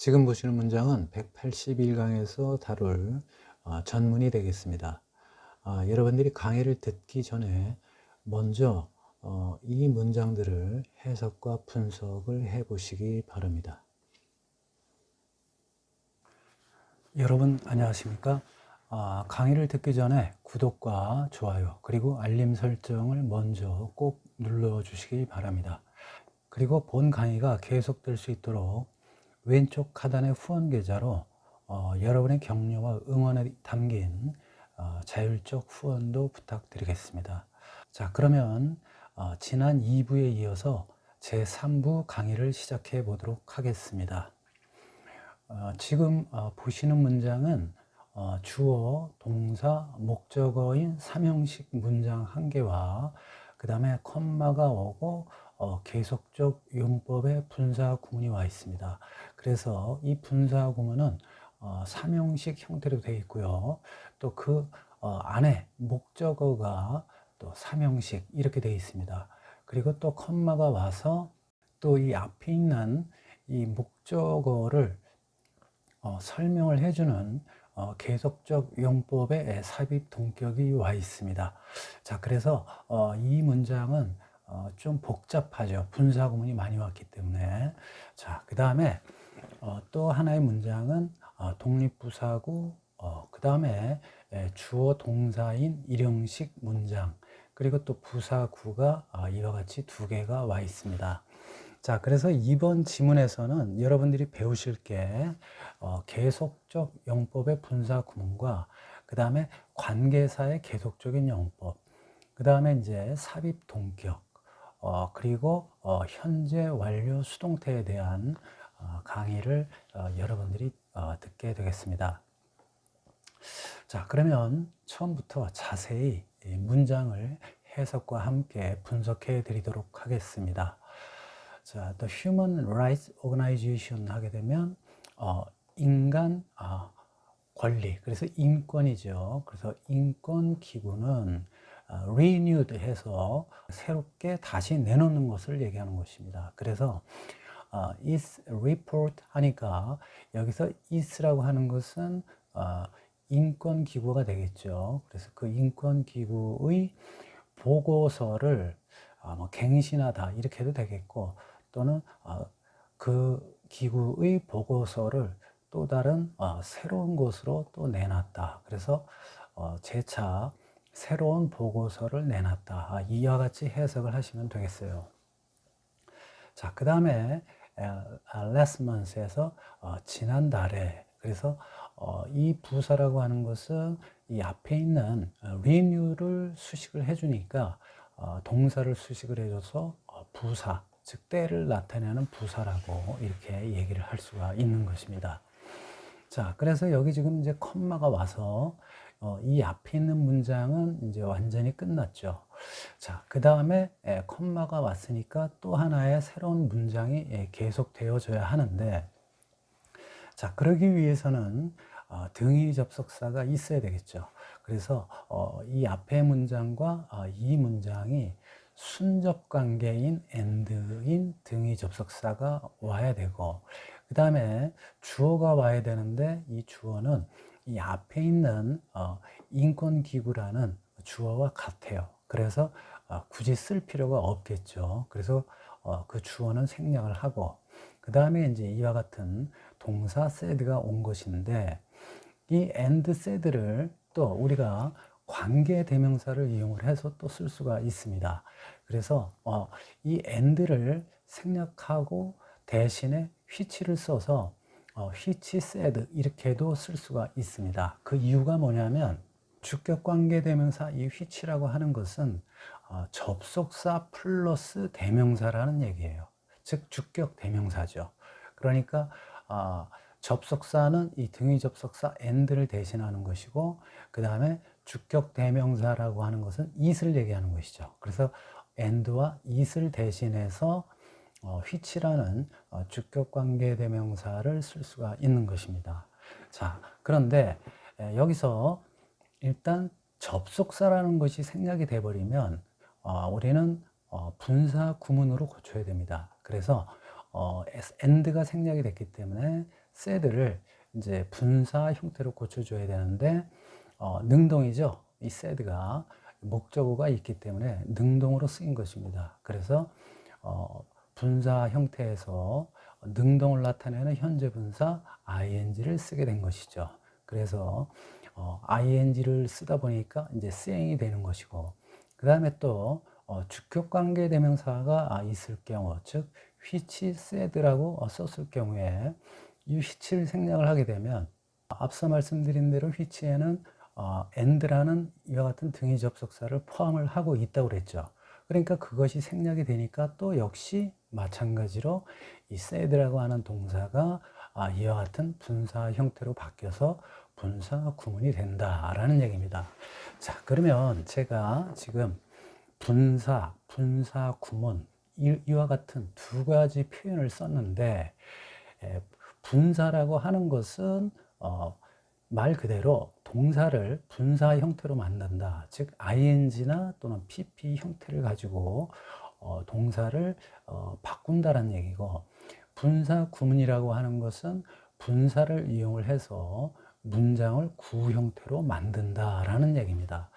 지금 보시는 문장은 181강에서 다룰 전문이 되겠습니다. 여러분들이 강의를 듣기 전에 먼저 이 문장들을 해석과 분석을 해 보시기 바랍니다. 여러분 안녕하십니까? 강의를 듣기 전에 구독과 좋아요 그리고 알림 설정을 먼저 꼭 눌러 주시기 바랍니다. 그리고 본 강의가 계속될 수 있도록 왼쪽 하단의 후원 계좌로 여러분의 격려와 응원이 담긴 자율적 후원도 부탁드리겠습니다. 자, 그러면 지난 2부에 이어서 제3부 강의를 시작해 보도록 하겠습니다. 지금 보시는 문장은 주어, 동사, 목적어인 3형식 문장 한 개와 그 다음에 컴마가 오고 계속적 용법의 분사 구문이 와 있습니다. 그래서 이 분사 구문은 3형식 형태로 되어 있고요. 또 그 안에 목적어가 또 3형식 이렇게 되어 있습니다. 그리고 또 컴마가 와서 또 이 앞에 있는 이 목적어를 설명을 해주는 계속적 용법의 삽입 동격이 와 있습니다. 자, 그래서 이 문장은 좀 복잡하죠. 분사 구문이 많이 왔기 때문에. 자, 그 다음에 또 하나의 문장은 독립부사구, 그 다음에 주어 동사인 일형식 문장, 그리고 또 부사구가 이와 같이 두 개가 와 있습니다. 자, 그래서 이번 지문에서는 여러분들이 배우실 게 계속적 용법의 분사 구문과 그 다음에 관계사의 계속적인 용법, 그 다음에 이제 삽입 동격, 그리고 현재 완료 수동태에 대한 강의를 여러분들이 듣게 되겠습니다. 자, 그러면 처음부터 자세히 이 문장을 해석과 함께 분석해 드리도록 하겠습니다. 자, The Human Rights Organization 하게 되면 인간 권리, 그래서 인권이죠. 그래서 인권 기구는 renewed 해서 새롭게 다시 내놓는 것을 얘기하는 것입니다. 그래서 is report 하니까 여기서 is라고 하는 것은 인권 기구가 되겠죠. 그래서 그 인권 기구의 보고서를 뭐 갱신하다 이렇게 해도 되겠고, 또는 그 기구의 보고서를 또 다른 새로운 곳으로 또 내놨다. 그래서 재차 새로운 보고서를 내놨다. 이와 같이 해석을 하시면 되겠어요. 자, 그 다음에 last month에서 지난달에, 그래서 이 부사라고 하는 것은 이 앞에 있는 renew를 수식을 해주니까 동사를 수식을 해줘서 부사, 즉 때를 나타내는 부사라고 이렇게 얘기를 할 수가 있는 것입니다. 자, 그래서 여기 지금 이제 컴마가 와서 이 앞에 있는 문장은 이제 완전히 끝났죠. 자, 그 다음에 컴마가 왔으니까 또 하나의 새로운 문장이 계속되어져야 하는데, 자, 그러기 위해서는 등위 접속사가 있어야 되겠죠. 그래서 이 앞의 문장과 이 문장이 순접 관계인 and인 등위 접속사가 와야 되고, 그 다음에 주어가 와야 되는데 이 주어는 이 앞에 있는 인권기구라는 주어와 같아요. 그래서 굳이 쓸 필요가 없겠죠. 그래서 그 주어는 생략을 하고, 그 다음에 이제 이와 같은 동사 said가 온 것인데, 이 and said를 또 우리가 관계 대명사를 이용을 해서 또 쓸 수가 있습니다. 그래서 이 and를 생략하고 대신에 which를 써서 which said 이렇게도 쓸 수가 있습니다. 그 이유가 뭐냐면 주격 관계 대명사 이 which라고 하는 것은 접속사 플러스 대명사라는 얘기예요. 즉 주격 대명사죠. 그러니까 접속사는 이 등위 접속사 and를 대신하는 것이고, 그 다음에 주격 대명사라고 하는 것은 it을 얘기하는 것이죠. 그래서 and와 it을 대신해서 which라는 주격 관계 대명사를 쓸 수가 있는 것입니다. 자, 그런데 여기서 일단 접속사라는 것이 생략이 돼 버리면 우리는 분사 구문으로 고쳐야 됩니다. 그래서 and가 생략이 됐기 때문에 said를 이제 분사 형태로 고쳐줘야 되는데 능동이죠. 이 said가 목적어가 있기 때문에 능동으로 쓰인 것입니다. 그래서 분사 형태에서 능동을 나타내는 현재 분사 ing를 쓰게 된 것이죠. 그래서 ing를 쓰다 보니까 이제 saying이 되는 것이고, 그 다음에 또 주격 관계 대명사가 있을 경우, 즉 which said라고 썼을 경우에 이 which를 생략을 하게 되면 앞서 말씀드린 대로 which에는 and라는 이와 같은 등위 접속사를 포함을 하고 있다고 그랬죠. 그러니까 그것이 생략이 되니까 또 역시 마찬가지로 이 said라고 하는 동사가 이와 같은 분사 형태로 바뀌어서 분사 구문이 된다라는 얘기입니다. 자, 그러면 제가 지금 분사 구문 이와 같은 두 가지 표현을 썼는데, 분사라고 하는 것은 말 그대로 동사를 분사 형태로 만든다. 즉 ing나 또는 pp 형태를 가지고 동사를 바꾼다는 얘기고, 분사 구문이라고 하는 것은 분사를 이용을 해서 문장을 구 형태로 만든다라는 얘기입니다.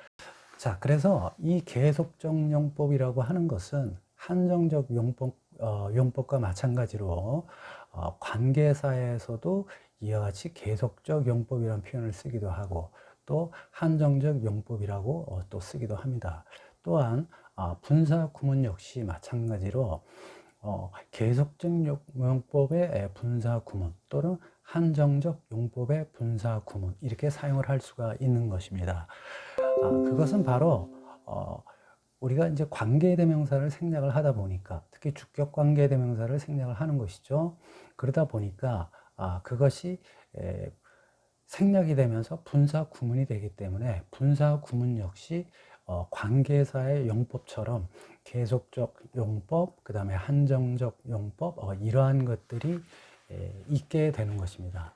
자, 그래서 이 계속적 용법이라고 하는 것은 한정적 용법과 마찬가지로 관계사에서도 이와 같이 계속적 용법이라는 표현을 쓰기도 하고, 또 한정적 용법이라고 또 쓰기도 합니다. 또한 분사 구문 역시 마찬가지로 계속적 용법의 분사 구문 또는 한정적 용법의 분사 구문 이렇게 사용을 할 수가 있는 것입니다. 그것은 바로 우리가 이제 관계대명사를 생략을 하다 보니까, 특히 주격 관계대명사를 생략을 하는 것이죠. 그러다 보니까 그것이 생략이 되면서 분사 구문이 되기 때문에 분사 구문 역시 관계사의 용법처럼 계속적 용법, 그 다음에 한정적 용법, 이러한 것들이 있게 되는 것입니다.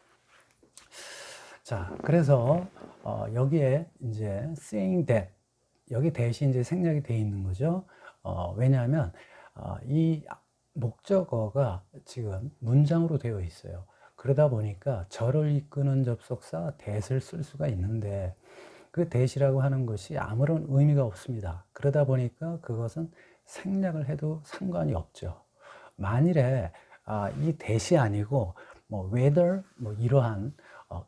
자, 그래서 여기에 이제 saying that, 여기 대신 이제 생략이 되어 있는 거죠. 왜냐하면 이 목적어가 지금 문장으로 되어 있어요. 그러다 보니까 절을 이끄는 접속사 that을 쓸 수가 있는데, 그 that이라고 하는 것이 아무런 의미가 없습니다. 그러다 보니까 그것은 생략을 해도 상관이 없죠. 만일에 이 that이 아니고 whether 이러한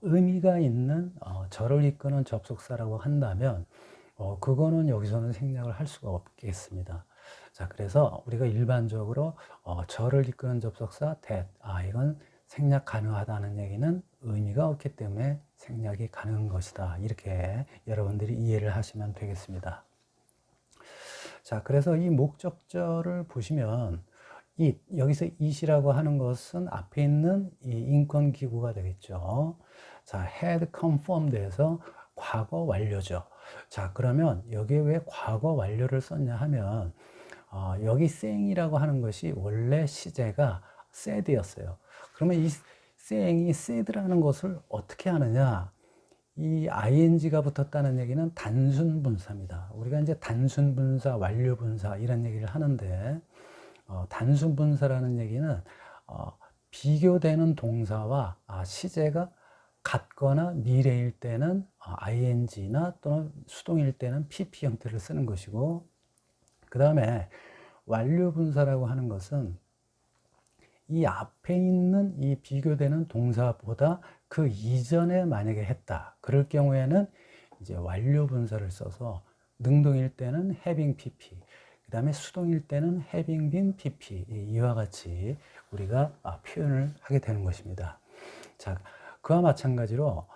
의미가 있는 절을 이끄는 접속사라고 한다면 그거는 여기서는 생략을 할 수가 없겠습니다. 자, 그래서 우리가 일반적으로 절을 이끄는 접속사 that, 이건 생략 가능하다는 얘기는 의미가 없기 때문에 생략이 가능한 것이다. 이렇게 여러분들이 이해를 하시면 되겠습니다. 자, 그래서 이 목적절을 보시면 여기서 it이라고 하는 것은 앞에 있는 이 인권기구가 되겠죠. 자, had confirmed에서 과거 완료죠. 자, 그러면 여기에 왜 과거 완료를 썼냐 하면 여기 saying이라고 하는 것이 원래 시제가 said였어요. 그러면 이 saying이 said라는 것을 어떻게 하느냐? 이 ing가 붙었다는 얘기는 단순 분사입니다. 우리가 이제 단순 분사, 완료 분사 이런 얘기를 하는데, 단순 분사라는 얘기는 비교되는 동사와 시제가 같거나 미래일 때는 ing나 또는 수동일 때는 pp 형태를 쓰는 것이고, 그 다음에 완료 분사라고 하는 것은 이 앞에 있는 이 비교되는 동사보다 그 이전에 만약에 했다. 그럴 경우에는 이제 완료 분사를 써서 능동일 때는 having pp, 그 다음에 수동일 때는 having been pp, 이와 같이 우리가 표현을 하게 되는 것입니다. 자, 그와 마찬가지로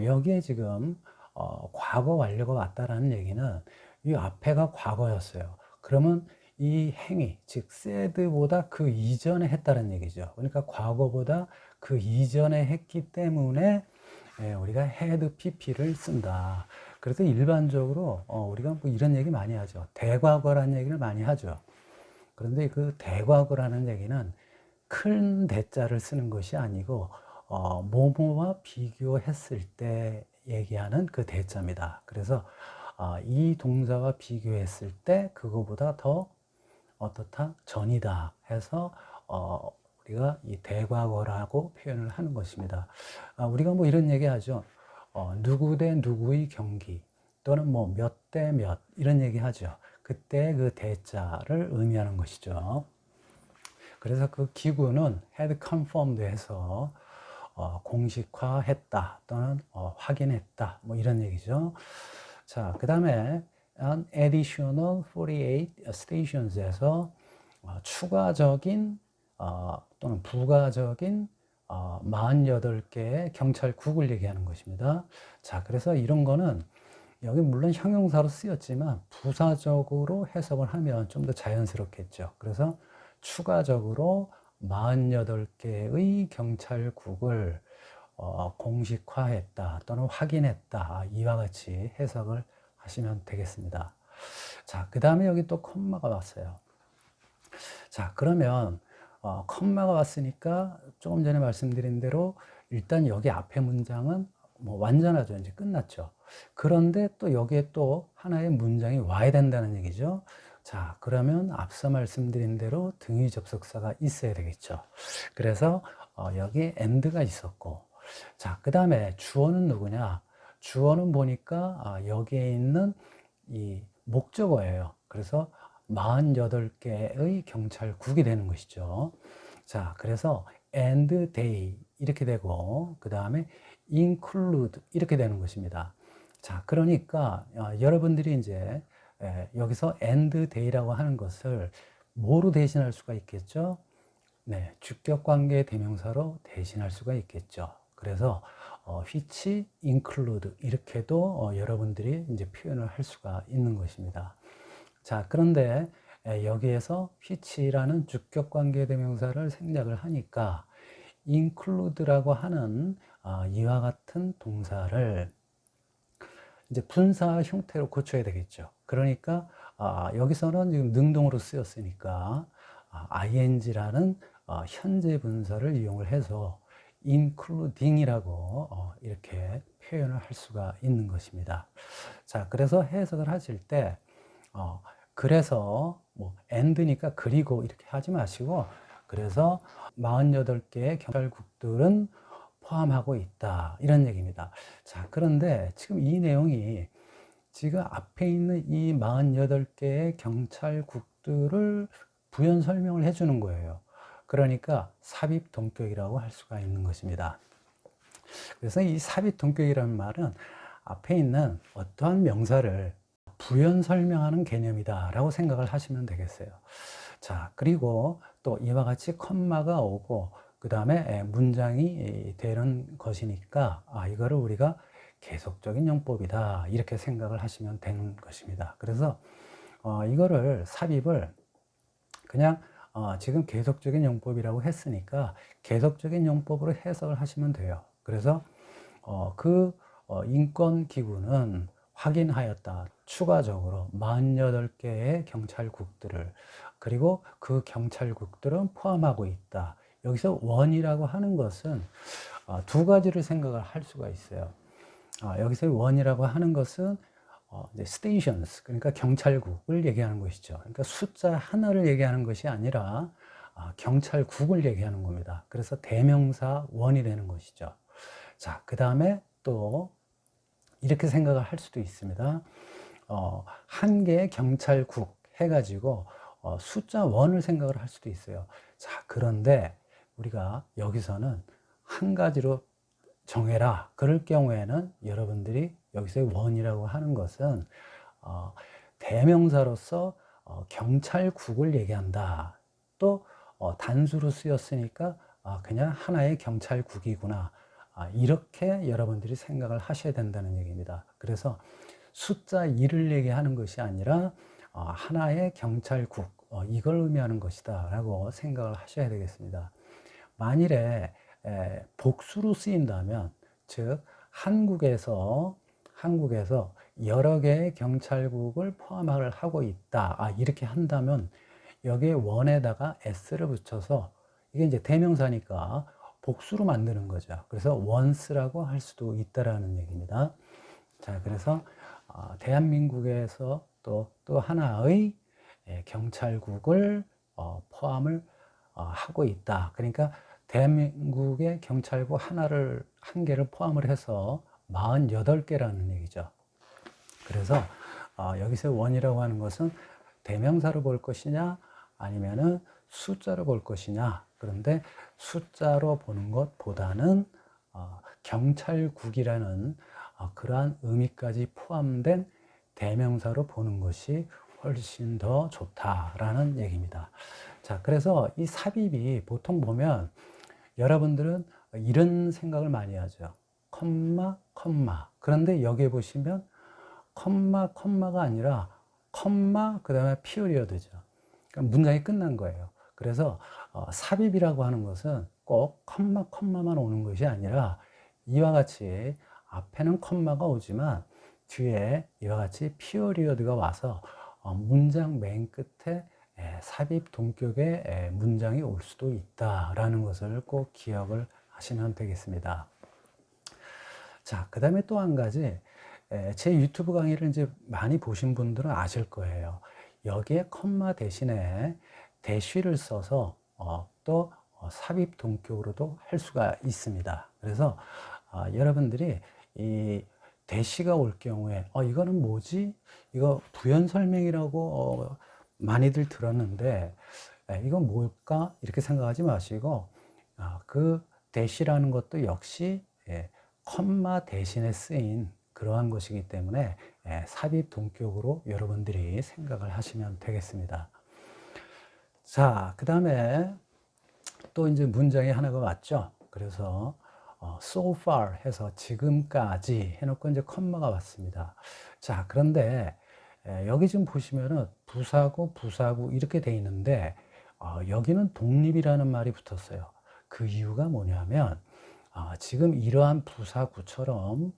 여기에 지금 과거 완료가 왔다라는 얘기는 이 앞에가 과거였어요. 그러면 이 행위, 즉 said보다 그 이전에 했다는 얘기죠. 그러니까 과거보다 그 이전에 했기 때문에 우리가 had pp를 쓴다. 그래서 일반적으로 우리가 이런 얘기 많이 하죠. 대과거라는 얘기를 많이 하죠. 그런데 그 대과거라는 얘기는 큰 대자를 쓰는 것이 아니고 뭐뭐와 비교했을 때 얘기하는 그 대자입니다. 그래서 이 동사와 비교했을 때 그거보다 더 어떻다? 전이다 해서 우리가 이 대과거라고 표현을 하는 것입니다. 우리가 뭐 이런 얘기 하죠. 누구 대 누구의 경기 또는 뭐 몇 대 몇 이런 얘기 하죠. 그때 그 대자를 의미하는 것이죠. 그래서 그 기구는 had confirmed 해서 공식화했다 또는 확인했다 뭐 이런 얘기죠. 자, 그 다음에 an additional 48 stations에서 추가적인 또는 부가적인 48개의 경찰국을 얘기하는 것입니다. 자, 그래서 이런 거는 여기 물론 형용사로 쓰였지만 부사적으로 해석을 하면 좀 더 자연스럽겠죠. 그래서 추가적으로 48개의 경찰국을 공식화했다 또는 확인했다, 이와 같이 해석을 하시면 되겠습니다. 자, 그 다음에 여기 또 콤마가 왔어요. 자, 그러면 콤마가 왔으니까 조금 전에 말씀드린 대로 일단 여기 앞에 문장은 뭐 완전하죠. 이제 끝났죠. 그런데 또 여기에 또 하나의 문장이 와야 된다는 얘기죠. 자, 그러면 앞서 말씀드린 대로 등위 접속사가 있어야 되겠죠. 그래서 여기 and가 있었고, 자, 그 다음에 주어는 누구냐? 주어는 보니까 여기에 있는 이 목적어예요. 그래서 48개의 경찰국이 되는 것이죠. 자, 그래서 and they 이렇게 되고 그 다음에 include 이렇게 되는 것입니다. 자, 그러니까 여러분들이 이제 여기서 and they라고 하는 것을 뭐로 대신할 수가 있겠죠? 네, 주격관계 대명사로 대신할 수가 있겠죠. 그래서 which include 이렇게도 여러분들이 이제 표현을 할 수가 있는 것입니다. 자, 그런데 여기에서 which라는 주격관계 대명사를 생략을 하니까 include라고 하는 이와 같은 동사를 이제 분사 형태로 고쳐야 되겠죠. 그러니까 여기서는 지금 능동으로 쓰였으니까 ing라는 현재 분사를 이용을 해서 including이라고 이렇게 표현을 할 수가 있는 것입니다. 자, 그래서 해석을 하실 때 그래서 뭐 and니까 그리고 이렇게 하지 마시고 그래서 48개의 경찰국들은 포함하고 있다 이런 얘기입니다. 자, 그런데 지금 이 내용이 지금 앞에 있는 이 48개의 경찰국들을 부연 설명을 해주는 거예요. 그러니까 삽입 동격이라고 할 수가 있는 것입니다. 그래서 이 삽입 동격이라는 말은 앞에 있는 어떠한 명사를 부연 설명하는 개념이다 라고 생각을 하시면 되겠어요. 자, 그리고 또 이와 같이 컴마가 오고 그 다음에 문장이 되는 것이니까 이거를 우리가 계속적인 용법이다 이렇게 생각을 하시면 되는 것입니다. 그래서 이거를 삽입을 그냥 지금 계속적인 용법이라고 했으니까 계속적인 용법으로 해석을 하시면 돼요. 그래서 그 인권기구는 확인하였다. 추가적으로 48개의 경찰국들을 그리고 그 경찰국들은 포함하고 있다. 여기서 원이라고 하는 것은 두 가지를 생각을 할 수가 있어요. 여기서 원이라고 하는 것은 이제 stations, 그러니까 경찰국을 얘기하는 것이죠. 그러니까 숫자 하나를 얘기하는 것이 아니라 경찰국을 얘기하는 겁니다. 그래서 대명사 원이 되는 것이죠. 자, 그 다음에 또 이렇게 생각을 할 수도 있습니다. 한 개의 경찰국 해가지고 숫자 원을 생각을 할 수도 있어요. 자, 그런데 우리가 여기서는 한 가지로 정해라. 그럴 경우에는 여러분들이 여기서 원이라고 하는 것은 대명사로서 경찰국을 얘기한다. 또 단수로 쓰였으니까 그냥 하나의 경찰국이구나. 이렇게 여러분들이 생각을 하셔야 된다는 얘기입니다. 그래서 숫자 2를 얘기하는 것이 아니라 하나의 경찰국, 이걸 의미하는 것이다 라고 생각을 하셔야 되겠습니다. 만일에 복수로 쓰인다면, 즉 한국에서 여러 개의 경찰국을 포함을 하고 있다, 이렇게 한다면 여기에 원에다가 s를 붙여서 이게 이제 대명사니까 복수로 만드는 거죠. 그래서 once라고 할 수도 있다라는 얘기입니다. 자, 그래서 대한민국에서 또 하나의 경찰국을 포함을 하고 있다. 그러니까 대한민국의 경찰국 한 개를 포함을 해서 48개라는 얘기죠. 그래서 여기서 원이라고 하는 것은 대명사로 볼 것이냐 아니면은 숫자로 볼 것이냐. 그런데 숫자로 보는 것보다는 경찰국이라는 그러한 의미까지 포함된 대명사로 보는 것이 훨씬 더 좋다라는 얘기입니다. 자, 그래서 이 삽입이 보통 보면 여러분들은 이런 생각을 많이 하죠. 컴마, 컴마. 그런데 여기에 보시면 컴마가 아니라 컴마, 그 다음에 피어리어드죠. 그러니까 문장이 끝난 거예요. 그래서 삽입이라고 하는 것은 꼭 컴마만 오는 것이 아니라 이와 같이 앞에는 컴마가 오지만 뒤에 이와 같이 피어리어드가 와서 문장 맨 끝에 삽입 동격의 문장이 올 수도 있다라는 것을 꼭 기억을 하시면 되겠습니다. 자, 그 다음에 또 한 가지, 제 유튜브 강의를 이제 많이 보신 분들은 아실 거예요. 여기에 컴마 대신에 대쉬를 써서 또 삽입 동격으로도 할 수가 있습니다. 그래서 여러분들이 이 대시가 올 경우에 이거는 뭐지? 이거 부연 설명이라고 많이들 들었는데 이건 뭘까? 이렇게 생각하지 마시고 그 대시라는 것도 역시 컴마 대신에 쓰인 그러한 것이기 때문에 삽입 동격으로 여러분들이 생각을 하시면 되겠습니다. 자, 그 다음에 또 이제 문장이 하나가 왔죠. 그래서 so far 해서 지금까지 해놓고 이제 컴마가 왔습니다. 자, 그런데 여기 지금 보시면은 부사구 이렇게 돼 있는데 여기는 독립이라는 말이 붙었어요. 그 이유가 뭐냐면 지금 이러한 부사구처럼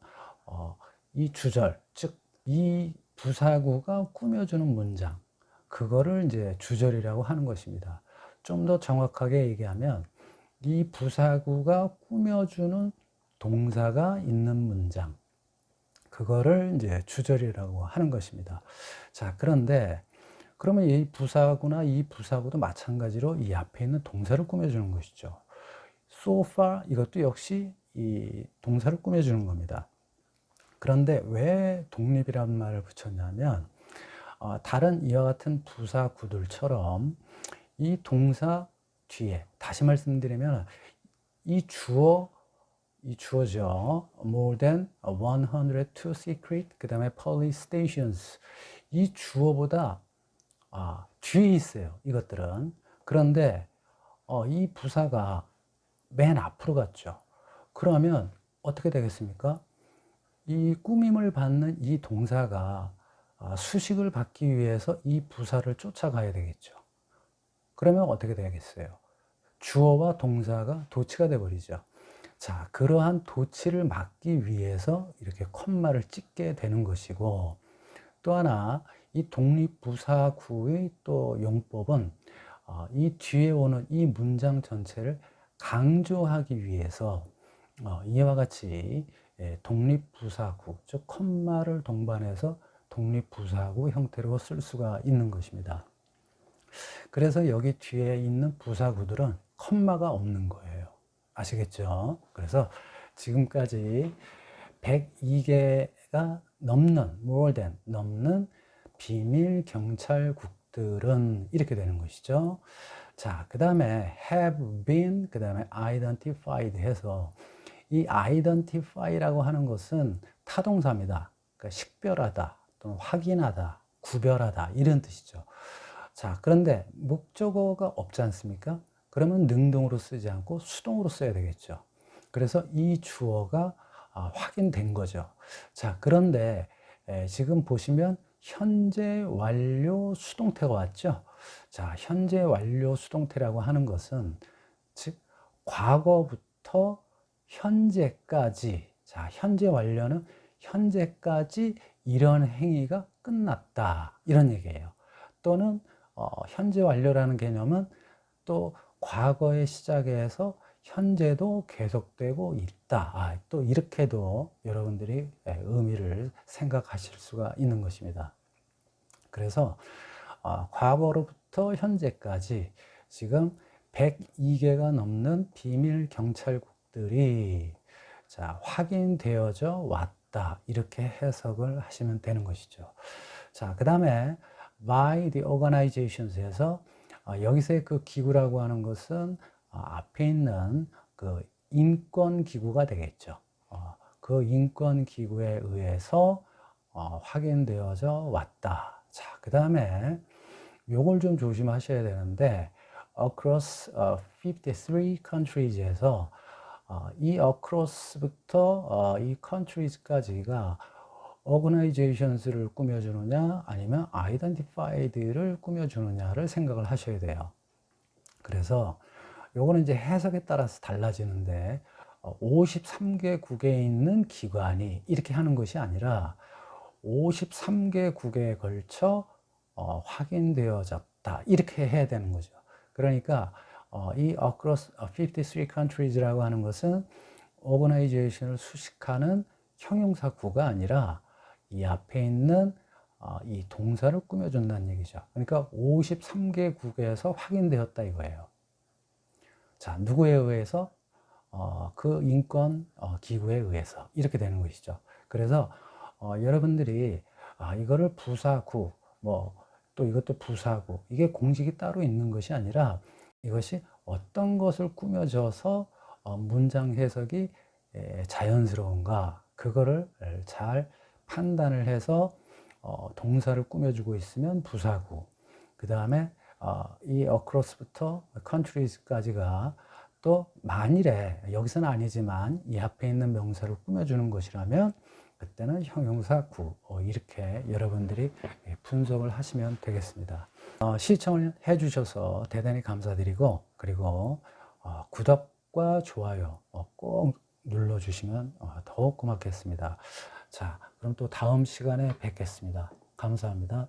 이 주절, 즉 이 부사구가 꾸며주는 문장, 그거를 이제 주절이라고 하는 것입니다. 좀 더 정확하게 얘기하면 이 부사구가 꾸며주는 동사가 있는 문장, 그거를 이제 주절이라고 하는 것입니다. 자, 그런데 그러면 이 부사구나 이 부사구도 마찬가지로 이 앞에 있는 동사를 꾸며주는 것이죠. So far 이것도 역시 이 동사를 꾸며주는 겁니다. 그런데 왜 독립이라는 말을 붙였냐면 다른 이와 같은 부사구들처럼 이 동사 뒤에 다시 말씀드리면 이 주어죠. More than 102 secret, 그 다음에 police stations. 이 주어보다 뒤에 있어요. 이것들은. 그런데 이 부사가 맨 앞으로 갔죠. 그러면 어떻게 되겠습니까? 이 꾸밈을 받는 이 동사가 수식을 받기 위해서 이 부사를 쫓아가야 되겠죠. 그러면 어떻게 되겠어요? 주어와 동사가 도치가 돼 버리죠. 자, 그러한 도치를 막기 위해서 이렇게 콤마를 찍게 되는 것이고, 또 하나 이 독립부사구의 또 용법은 이 뒤에 오는 이 문장 전체를 강조하기 위해서 이와 같이 독립부사구, 즉 콤마를 동반해서 독립부사구 형태로 쓸 수가 있는 것입니다. 그래서 여기 뒤에 있는 부사구들은 컴마가 없는 거예요. 아시겠죠? 그래서 지금까지 102개가 넘는 비밀 경찰국들은 이렇게 되는 것이죠. 자, 그 다음에 have been, 그 다음에 identified 해서 이 identify라고 하는 것은 타동사입니다. 그러니까 식별하다, 또는 확인하다, 구별하다 이런 뜻이죠. 자, 그런데 목적어가 없지 않습니까? 그러면 능동으로 쓰지 않고 수동으로 써야 되겠죠. 그래서 이 주어가 확인된 거죠. 자, 그런데 지금 보시면 현재 완료 수동태가 왔죠. 자, 현재 완료 수동태라고 하는 것은 즉 과거부터 현재까지, 자, 현재 완료는 현재까지 이런 행위가 끝났다 이런 얘기예요. 또는 현재 완료라는 개념은 또 과거의 시작에서 현재도 계속되고 있다. 또 이렇게도 여러분들이 의미를 생각하실 수가 있는 것입니다. 그래서 과거로부터 현재까지 지금 102개가 넘는 비밀 경찰국들이 자, 확인되어져 왔다. 이렇게 해석을 하시면 되는 것이죠. 자, 그 다음에 by the organizations에서 여기서의 그 기구라고 하는 것은 앞에 있는 그 인권기구가 되겠죠. 그 인권기구에 의해서 확인되어져 왔다. 자, 그 다음에 요걸 좀 조심하셔야 되는데 across 53 countries에서 이 across부터 이 countries까지가 organizations를 꾸며주느냐 아니면 identified를 꾸며주느냐를 생각을 하셔야 돼요. 그래서 요거는 이제 해석에 따라서 달라지는데 53개국에 있는 기관이 이렇게 하는 것이 아니라 53개국에 걸쳐 확인되어졌다 이렇게 해야 되는 거죠. 그러니까 이 across 53 countries라고 하는 것은 organization을 수식하는 형용사구가 아니라 이 앞에 있는 이 동사를 꾸며준다는 얘기죠. 그러니까 53개국에서 확인되었다 이거예요. 자, 누구에 의해서? 그 인권 기구에 의해서 이렇게 되는 것이죠. 그래서 여러분들이 이거를 부사구 뭐 또 이것도 부사구 이게 공식이 따로 있는 것이 아니라 이것이 어떤 것을 꾸며줘서 문장 해석이 자연스러운가 그거를 잘 판단을 해서 동사를 꾸며주고 있으면 부사구 그 다음에 이 across부터 countries까지가 또 만일에 여기서는 아니지만 이 앞에 있는 명사를 꾸며주는 것이라면 그때는 형용사 구 이렇게 여러분들이 분석을 하시면 되겠습니다. 시청을 해주셔서 대단히 감사드리고 그리고 구독과 좋아요 꼭 눌러주시면 더욱 고맙겠습니다. 자, 그럼 또 다음 시간에 뵙겠습니다. 감사합니다.